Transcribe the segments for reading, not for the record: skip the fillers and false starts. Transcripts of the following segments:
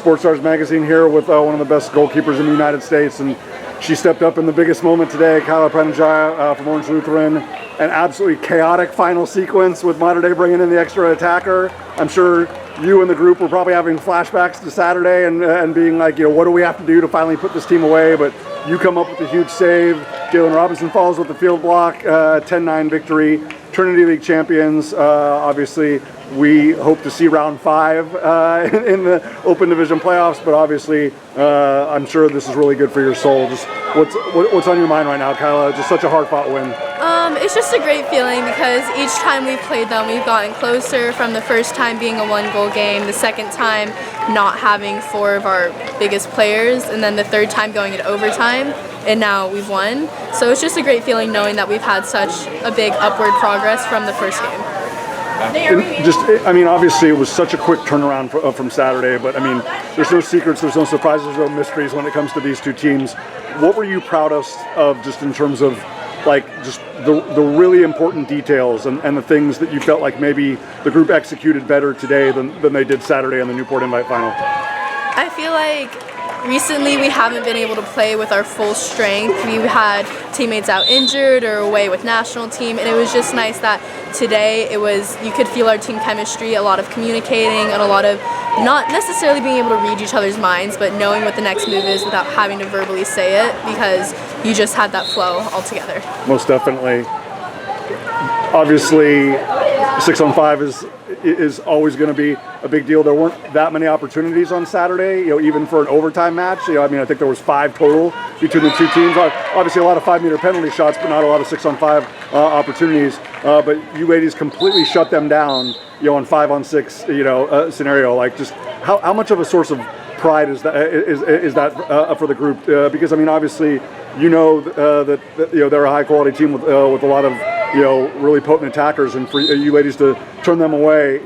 Sports Stars magazine here with one of the best goalkeepers in the United States, and she stepped up in the biggest moment today. Kyla Pranajaya from Orange Lutheran. An absolutely chaotic final sequence with Mater Dei bringing in the extra attacker. I'm sure you and the group were probably having flashbacks to Saturday and being like, what do we have to do to finally put this team away? But you come up with a huge save. Jalen Robinson falls with the field block, 10-9 victory. Trinity League champions. Obviously, we hope to see round 5 in the Open Division playoffs, but obviously, I'm sure this is really good for your soul. Just what's on your mind right now, Kyla? Just such a hard-fought win. It's just a great feeling because each time we've played them, we've gotten closer. From the first time being a 1-goal game, the second time not having 4 of our biggest players, and then the third time going into overtime, and now we've won. So it's just a great feeling knowing that we've had such a big upward progress from the first game. Obviously it was such a quick turnaround from Saturday, but there's no secrets, there's no surprises, there's no mysteries when it comes to these two teams. What were you proudest of just in terms of just the really important details and the things that you felt like maybe the group executed better today than they did Saturday in the Newport Invite final? I feel like recently we haven't been able to play with our full strength. We had teammates out injured or away with national team, and it was just nice that today you could feel our team chemistry, a lot of communicating and a lot of not necessarily being able to read each other's minds, but knowing what the next move is without having to verbally say it, because you just had that flow altogether. Most definitely. Obviously, 6-on-5 is always going to be a big deal. There weren't that many opportunities on Saturday, even for an overtime match. I think there was 5 total between the two teams. Obviously, a lot of 5-meter penalty shots, but not a lot of 6-on-5 opportunities. But you ladies completely shut them down, on 5-on-6, scenario. Just how much of a source of pride is that for the group? Because obviously, that they're a high quality team with a lot of really potent attackers, and for you ladies to turn them away,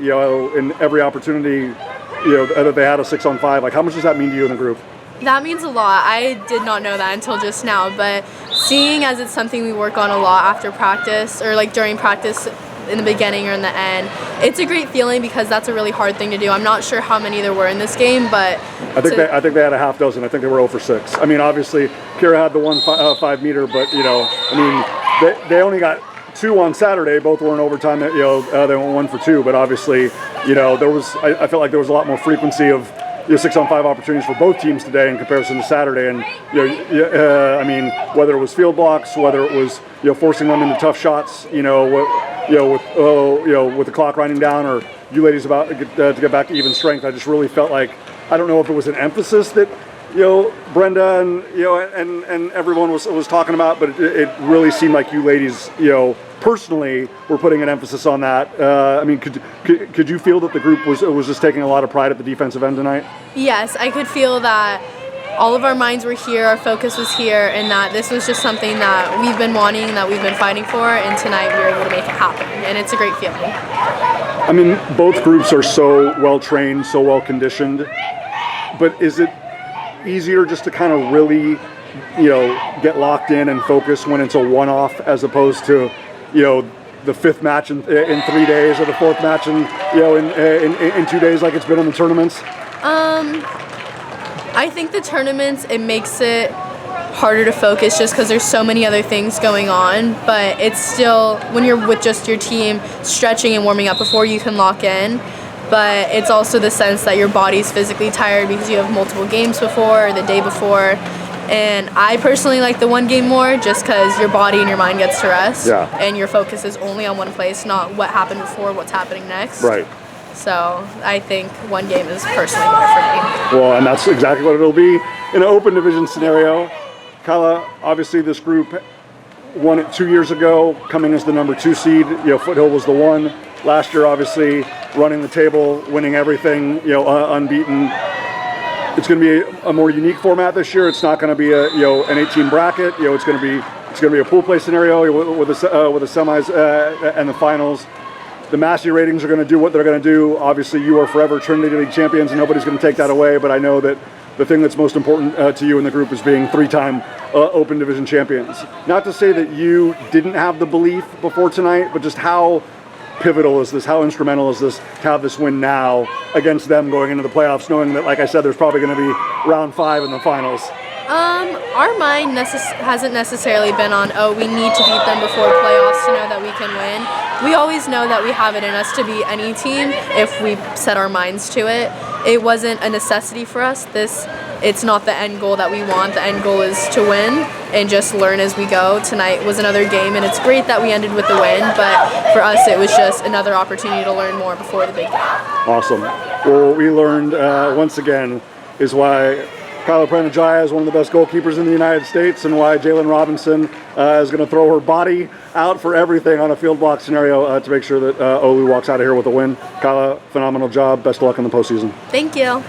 in every opportunity, that they had a 6-on-5. How much does that mean to you in the group? That means a lot. I did not know that until just now, but seeing as it's something we work on a lot after practice or during practice in the beginning or in the end, it's a great feeling because that's a really hard thing to do. I'm not sure how many there were in this game, but I think they had a half dozen. I think they were 0 for 6. Obviously, Kira had the one 5-meter, but they only got 2 on Saturday. Both were in overtime. They went 1 for 2. But obviously, there was. I felt like there was a lot more frequency of 6-on-5 opportunities for both teams today in comparison to Saturday. And whether it was field blocks, whether it was forcing them into tough shots, with the clock winding down, or you ladies about to get back to even strength. I just really felt like, I don't know if it was an emphasis that Brenda and everyone was talking about, but it really seemed like you ladies personally were putting an emphasis on that. Could you feel that the group was just taking a lot of pride at the defensive end tonight? Yes, I could feel that all of our minds were here, our focus was here, and that this was just something that we've been wanting, that we've been fighting for, and tonight we were able to make it happen, and it's a great feeling. Both groups are so well trained, so well conditioned, but is it easier just to kind of really, get locked in and focus when it's a one-off as opposed to, the 5th match in 3 days or the 4th match in 2 days like it's been in the tournaments? I think the tournaments, it makes it harder to focus just because there's so many other things going on, but it's still, when you're with just your team, stretching and warming up before you can lock in. But it's also the sense that your body's physically tired because you have multiple games before or the day before. And I personally like the 1 game more just because your body and your mind gets to rest. Yeah. And your focus is only on one place, not what happened before, what's happening next. Right. So I think 1 game is personally better for me. Well, and that's exactly what it'll be in an open division scenario. Kyla, obviously this group won it 2 years ago, coming as the number 2 seed. Foothill was the 1. Last year, obviously, running the table, winning everything, unbeaten. It's going to be a more unique format this year. It's not going to be an 18 bracket. It's going to be a pool play scenario with the semis and the finals. The Massey ratings are going to do what they're going to do. Obviously, you are forever Trinity League champions, and nobody's going to take that away. But I know that the thing that's most important to you in the group is being 3-time Open Division champions. Not to say that you didn't have the belief before tonight, but just how pivotal is this? How instrumental is this to have this win now against them going into the playoffs, knowing that, like I said, there's probably going to be round 5 in the finals? Our mind hasn't necessarily been on, oh, we need to beat them before playoffs to know that we can win. We always know that we have it in us to beat any team if we set our minds to it. It wasn't a necessity for us. It's not the end goal that we want. The end goal is to win and just learn as we go. Tonight was another game, and it's great that we ended with the win, but for us it was just another opportunity to learn more before the big game. Awesome. Well, we learned once again is why Kyla Pranajaya is one of the best goalkeepers in the United States, and why Jalen Robinson is going to throw her body out for everything on a field block scenario to make sure that Olu walks out of here with a win. Kyla, phenomenal job. Best of luck in the postseason. Thank you.